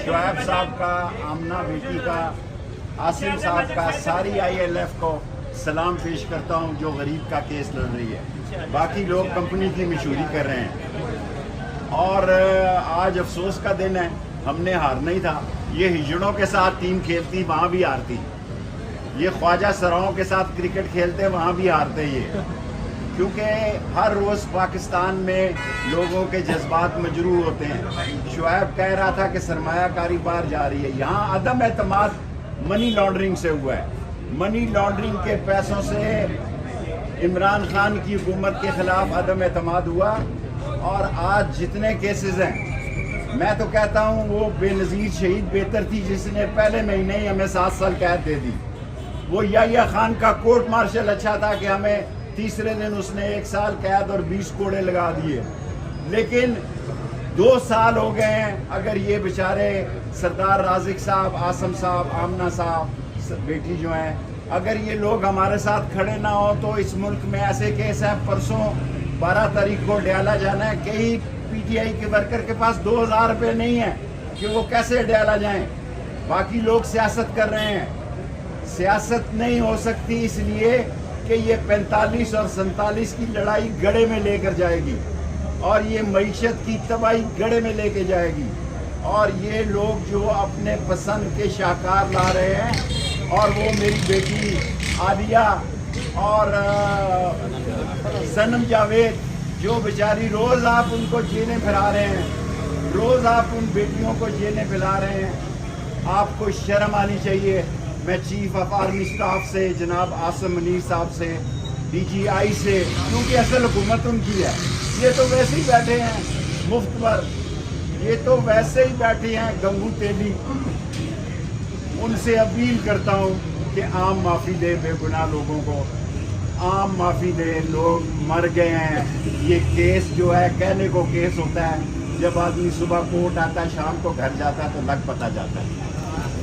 शुएब साहब का, आमना बेटी का, आसिम साहब का, सारी ILF को सलाम पेश करता हूँ जो गरीब का केस लड़ रही है। बाकी लोग कंपनी की मशहूरी कर रहे हैं और आज अफसोस का दिन है, हमने हारना ही था। ये हिजड़ों के साथ टीम खेलती वहाँ भी हारती, ये ख्वाजा सराओं के साथ क्रिकेट खेलते वहाँ भी हारते ये, क्योंकि हर रोज़ पाकिस्तान में लोगों के जज्बात मजरूह होते हैं। शुएब कह रहा था कि सरमायाकारी बाहर जा रही है, यहाँ अदम एतमाद मनी लॉन्ड्रिंग से हुआ है। मनी लॉन्ड्रिंग के पैसों से इमरान खान की हुकूमत के खिलाफ अदम एतमाद हुआ और आज जितने केसेस हैं, मैं तो कहता हूँ वो बेनज़ीर शहीद बेहतर थी जिसने पहले महीने ही हमें 7 साल कैद दे दी। वो याह्या खान का कोर्ट मार्शल अच्छा था कि हमें तीसरे दिन उसने 1 साल कैद और 20 कोड़े लगा दिए, लेकिन 2 साल हो गए हैं। अगर ये बेचारे सरदार राज़िक साहब, आसम साहब, आमना साहब बेटी जो हैं, अगर ये लोग हमारे साथ खड़े ना हो तो इस मुल्क में ऐसे केस हैं। परसों 12 तारीख को डयाला जाना है, कई PTI के वर्कर के पास 2000 रुपये नहीं है कि वो कैसे डयाला जाएं। बाकी लोग सियासत कर रहे हैं, सियासत नहीं हो सकती इसलिए कि ये 45 और 47 की लड़ाई गड़े में लेकर जाएगी और ये मईशत की तबाही गड़े में लेके जाएगी। और ये लोग जो अपने पसंद के शाहकार ला रहे हैं, और वो मेरी बेटी आलिया और सनम जावेद जो बेचारी रोज़ आप उनको जेलें फिरा रहे हैं, रोज़ आप उन बेटियों को जेलें फिरा रहे हैं, आपको शर्म आनी चाहिए। मैं चीफ ऑफ आर्मी स्टाफ से जनाब आसिम मुनीर साहब से, DGI से, क्योंकि असल हुकूमत उनकी है, ये तो वैसे ही बैठे हैं मुफ्त पर, ये तो वैसे ही बैठे हैं गंगू तेली। उनसे अपील करता हूँ कि आम माफ़ी दे बेगुनाह लोगों को, आम माफ़ी दे। लोग मर गए हैं। ये केस जो है कहने को केस होता है, जब आदमी सुबह कोर्ट आता है शाम को घर जाता है तो लग पता जाता है।